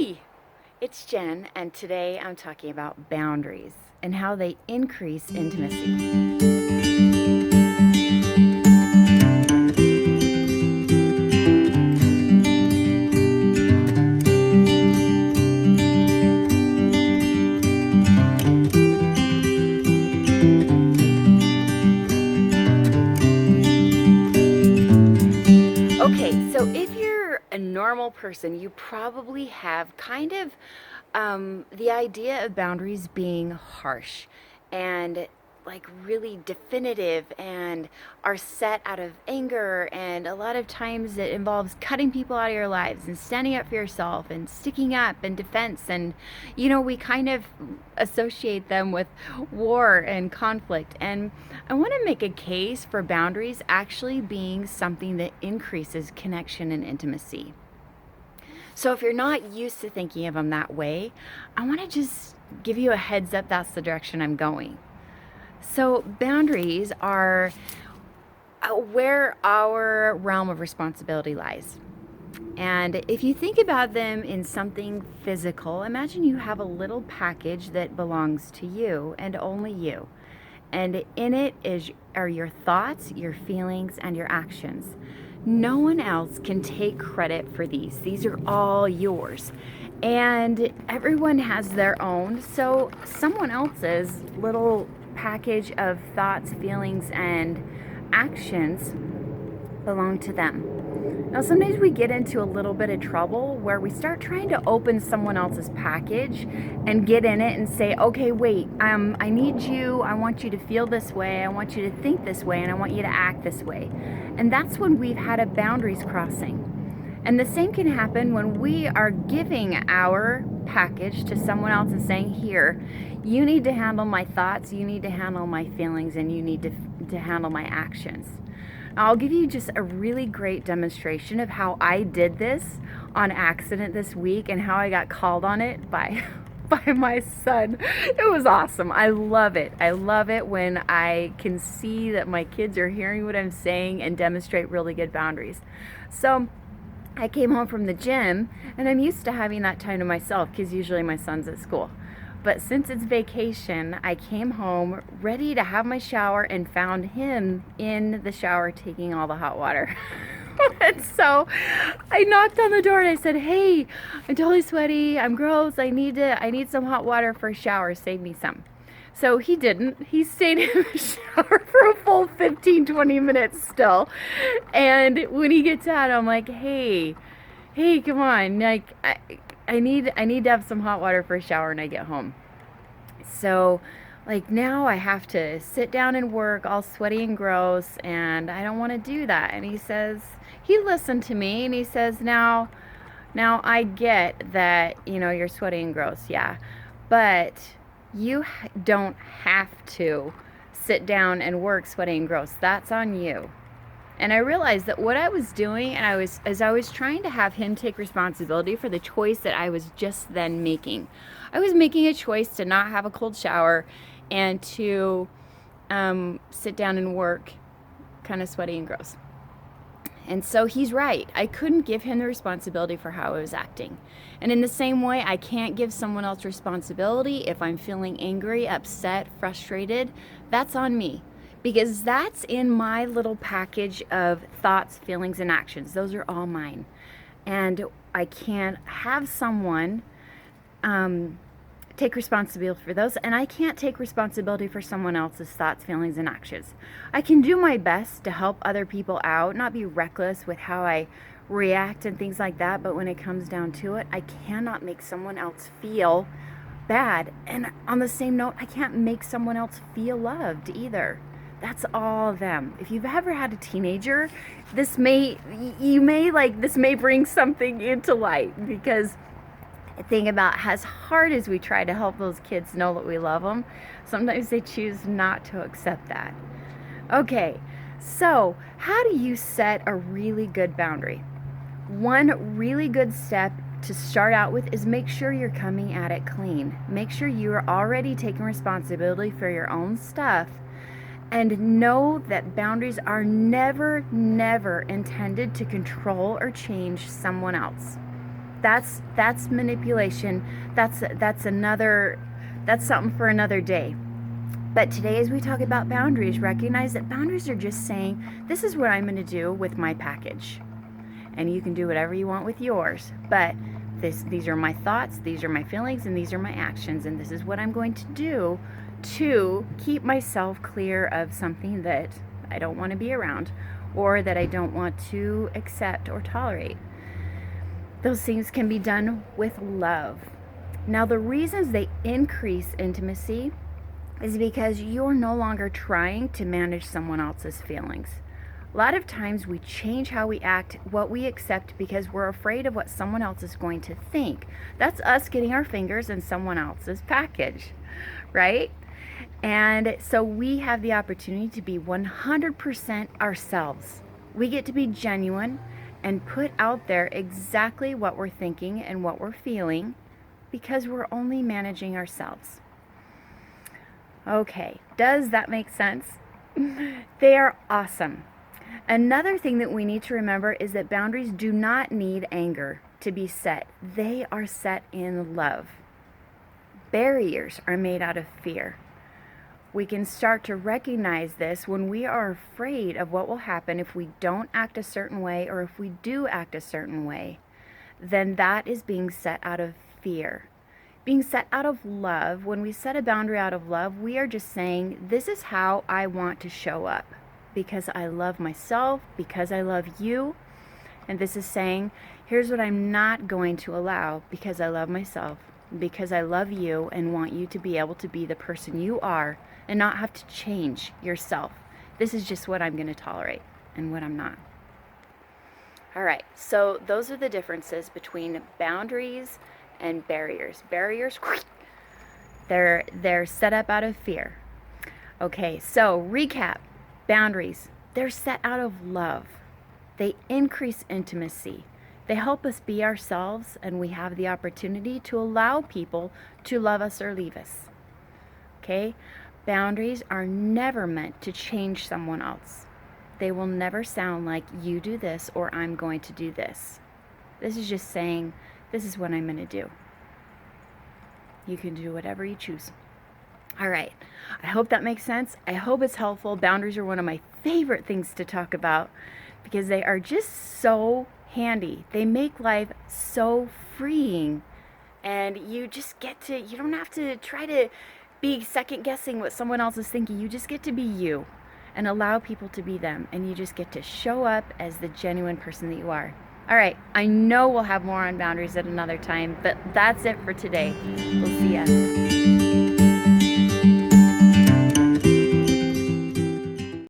Hey, it's Jen, and today I'm talking about boundaries and how they increase intimacy. Okay, so if you're a normal person, you probably have kind of the idea of boundaries being harsh and like really definitive and are set out of anger, and a lot of times it involves cutting people out of your lives and standing up for yourself and sticking up and defense, and we kind of associate them with war and conflict. And I want to make a case for boundaries actually being something that increases connection and intimacy. So if you're not used to thinking of them that way, I want to just give you a heads up that's the direction I'm going. So boundaries are where our realm of responsibility lies. And if you think about them in something physical, imagine you have a little package that belongs to you and only you. And in it are your thoughts, your feelings, and your actions. No one else can take credit for these. These are all yours. And everyone has their own. So someone else's little package of thoughts, feelings, and actions belong to them. Now, sometimes we get into a little bit of trouble where we start trying to open someone else's package and get in it and say, okay, wait, I need you, I want you to feel this way, I want you to think this way, and I want you to act this way. And that's when we've had a boundaries crossing. And the same can happen when we are giving our package to someone else and saying, here, you need to handle my thoughts, you need to handle my feelings, and you need to handle my actions. I'll give you just a really great demonstration of how I did this on accident this week and how I got called on it by my son. It was awesome. I love it. I love it when I can see that my kids are hearing what I'm saying and demonstrate really good boundaries. So I came home from the gym, and I'm used to having that time to myself because usually my son's at school. But since it's vacation, I came home ready to have my shower and found him in the shower taking all the hot water. And so I knocked on the door and I said, hey, I'm totally sweaty, I'm gross, I need some hot water for a shower, save me some. So he didn't. He stayed in the shower for a full 15-20 minutes still. And when he gets out, I'm like, hey, come on, like I need to have some hot water for a shower when I get home. So like now I have to sit down and work all sweaty and gross, and I don't want to do that. And he listened to me, and he says, now I get that, you're sweaty and gross. Yeah. But you don't have to sit down and work sweaty and gross. That's on you. And I realized that what I was doing, and I was trying to have him take responsibility for the choice that I was just then making. I was making a choice to not have a cold shower and to sit down and work kind of sweaty and gross. And so he's right. I couldn't give him the responsibility for how I was acting. And in the same way, I can't give someone else responsibility if I'm feeling angry, upset, frustrated. That's on me. Because that's in my little package of thoughts, feelings, and actions. Those are all mine. And I can't have someone take responsibility for those, and I can't take responsibility for someone else's thoughts, feelings, and actions. I can do my best to help other people out, not be reckless with how I react and things like that, but when it comes down to it, I cannot make someone else feel bad. And on the same note, I can't make someone else feel loved either. That's all them. If you've ever had a teenager, this may bring something into light, because think about as hard as we try to help those kids know that we love them, sometimes they choose not to accept that. Okay, so how do you set a really good boundary? One really good step to start out with is make sure you're coming at it clean. Make sure you are already taking responsibility for your own stuff. And know that boundaries are never intended to control or change someone else. That's manipulation. That's something for another day. But today, as we talk about boundaries, recognize that boundaries are just saying, this is what I'm going to do with my package. And you can do whatever you want with yours. But these are my thoughts, these are my feelings, and these are my actions. And this is what I'm going to do to keep myself clear of something that I don't want to be around or that I don't want to accept or tolerate. Those things can be done with love. Now, the reasons they increase intimacy is because you're no longer trying to manage someone else's feelings. A lot of times we change how we act, what we accept, because we're afraid of what someone else is going to think. That's us getting our fingers in someone else's package, right? And so we have the opportunity to be 100% ourselves. We get to be genuine and put out there exactly what we're thinking and what we're feeling, because we're only managing ourselves. Okay, does that make sense? They are awesome. Another thing that we need to remember is that boundaries do not need anger to be set. They are set in love. Barriers are made out of fear. We can start to recognize this when we are afraid of what will happen if we don't act a certain way, or if we do act a certain way. Then that is being set out of fear. Being set out of love, when we set a boundary out of love, we are just saying, this is how I want to show up, because I love myself, because I love you. And this is saying, here's what I'm not going to allow, because I love myself, because I love you and want you to be able to be the person you are and not have to change yourself. This is just what I'm going to tolerate and what I'm not. All right, so those are the differences between boundaries and barriers. Barriers, they're set up out of fear. Okay, so recap. Boundaries, they're set out of love. They increase intimacy. They help us be ourselves, and we have the opportunity to allow people to love us or leave us. Okay? Boundaries are never meant to change someone else. They will never sound like, you do this or I'm going to do this. This is just saying, this is what I'm going to do. You can do whatever you choose. All right. I hope that makes sense. I hope it's helpful. Boundaries are one of my favorite things to talk about because they are just so handy. They make life so freeing. And you just get to, you don't have to try to be second guessing what someone else is thinking. You just get to be you and allow people to be them. And you just get to show up as the genuine person that you are. All right, I know we'll have more on boundaries at another time, but that's it for today. We'll see ya.